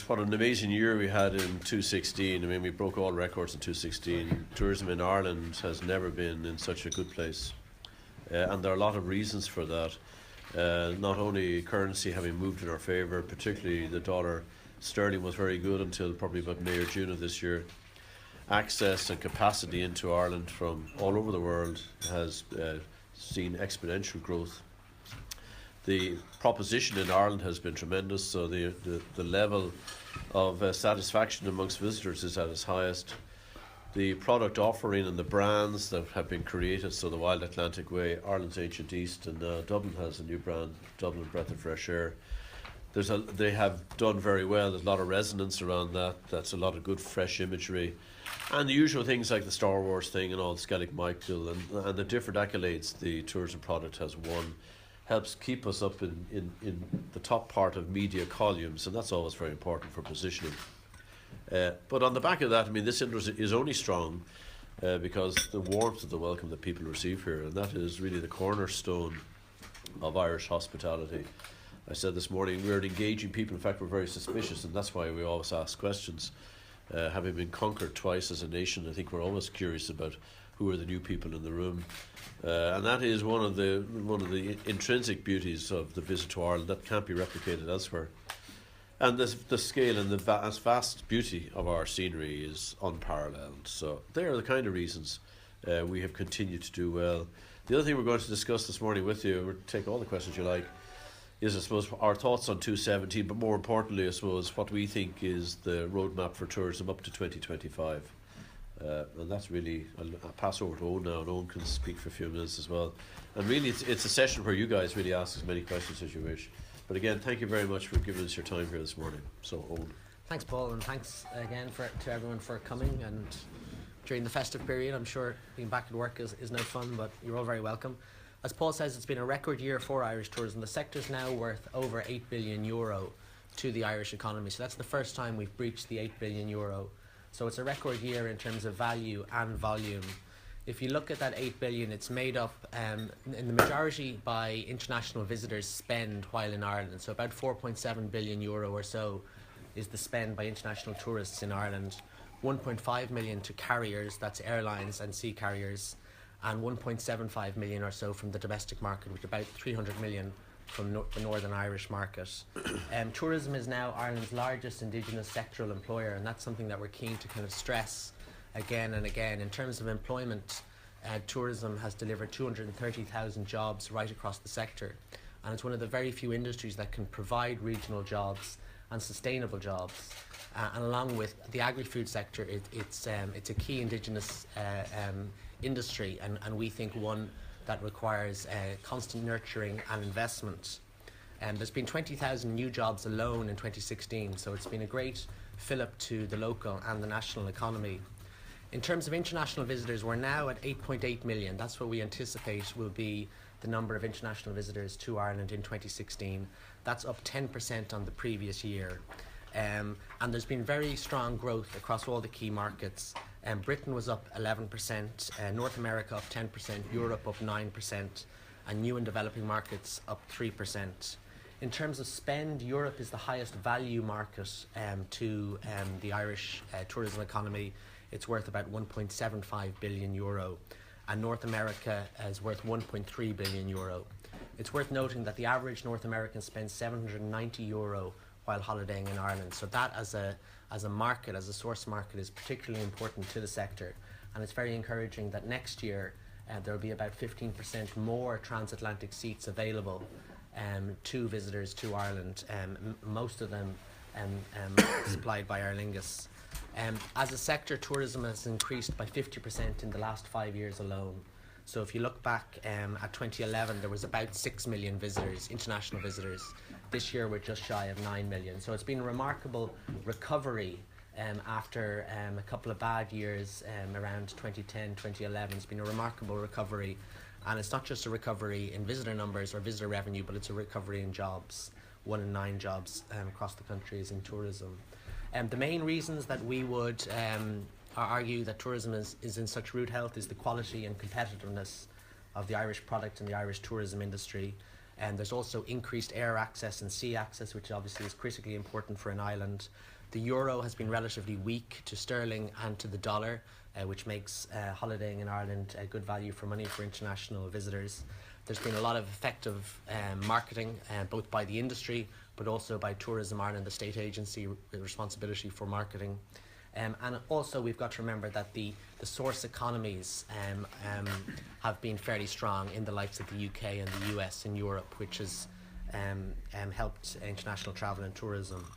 What an amazing year we had in 2016. I mean, we broke all records in 2016. Tourism in Ireland has never been in such a good place. And there are a lot of reasons for that. Not only currency having moved in our favour, particularly the dollar sterling was very good until probably about May or June of this year. Access and capacity into Ireland from all over the world has seen exponential growth. The proposition in Ireland has been tremendous, so the level of satisfaction amongst visitors is at its highest. The product offering and the brands that have been created, so the Wild Atlantic Way, Ireland's Ancient East, and Dublin has a new brand, Dublin Breath of Fresh Air. They have done very well. There's a lot of resonance around that. That's a lot of good fresh imagery. And the usual things like the Star Wars thing and all, Skellig Michael, and the different accolades the tourism product has won helps keep us up in the top part of media columns, and that's always very important for positioning. But on the back of that, I mean, this industry is only strong because the warmth of the welcome that people receive here, and that is really the cornerstone of Irish hospitality. I said this morning, we're engaging people. In fact, we're very suspicious, and that's why we always ask questions. Having been conquered twice as a nation, I think we're always curious about who are the new people in the room. And that is one of the intrinsic beauties of the visit to Ireland that can't be replicated elsewhere. And the scale and the vast beauty of our scenery is unparalleled. So they are the kind of reasons we have continued to do well. The other thing we're going to discuss this morning with you, we'll take all the questions you like, is I suppose our thoughts on 2017, but more importantly I suppose what we think is the roadmap for tourism up to 2025. And that's really, I'll pass over to Owen now, and Owen can speak for a few minutes as well. And really it's a session where you guys really ask as many questions as you wish. But again, thank you very much for giving us your time here this morning. So Owen. Thanks, Paul, and thanks again to everyone for coming. And during the festive period, I'm sure being back at work is no fun, but you're all very welcome. As Paul says, it's been a record year for Irish tourism. The sector's now worth over €8 billion to the Irish economy. So that's the first time we've breached the €8 billion. So it's a record year in terms of value and volume. If you look at that 8 billion, it's made up in the majority by international visitors spend while in Ireland. So about 4.7 billion euro or so is the spend by international tourists in Ireland. 1.5 million to carriers, that's airlines and sea carriers, and 1.75 million or so from the domestic market, which is about 300 million from the Northern Irish market. Tourism is now Ireland's largest indigenous sectoral employer, and that's something that we're keen to kind of stress again and again. In terms of employment, tourism has delivered 230,000 jobs right across the sector, and it's one of the very few industries that can provide regional jobs and sustainable jobs. And along with the agri-food sector, it's a key indigenous industry, and we think one that requires constant nurturing and investment. There's been 20,000 new jobs alone in 2016, so it's been a great fill-up to the local and the national economy. In terms of international visitors, we're now at 8.8 million. That's what we anticipate will be the number of international visitors to Ireland in 2016. That's up 10% on the previous year. And there's been very strong growth across all the key markets. Britain was up 11%, North America up 10%, Europe up 9%, and new and developing markets up 3%. In terms of spend, Europe is the highest value market to the Irish tourism economy. It's worth about 1.75 billion euro, and North America is worth 1.3 billion euro. It's worth noting that the average North American spends 790 euro while holidaying in Ireland. So that as a market, as a source market, is particularly important to the sector. And it's very encouraging that next year there will be about 15% more transatlantic seats available to visitors to Ireland, most of them supplied by Aer Lingus. As a sector, tourism has increased by 50% in the last 5 years alone. So if you look back at 2011, there was about 6 million visitors, international visitors. This year we're just shy of 9 million. So it's been a remarkable recovery after a couple of bad years around 2010, 2011. It's been a remarkable recovery. And it's not just a recovery in visitor numbers or visitor revenue, but it's a recovery in jobs. 1 in 9 jobs across the country is in tourism. The main reasons that we would argue that tourism is in such rude health is the quality and competitiveness of the Irish product and the Irish tourism industry. And there's also increased air access and sea access, which obviously is critically important for an island. The euro has been relatively weak to sterling and to the dollar, which makes holidaying in Ireland a good value for money for international visitors. There's been a lot of effective marketing, both by the industry, but also by Tourism Ireland, the state agency with responsibility for marketing. And also we've got to remember that the source economies have been fairly strong in the likes of the UK and the US and Europe, which has helped international travel and tourism.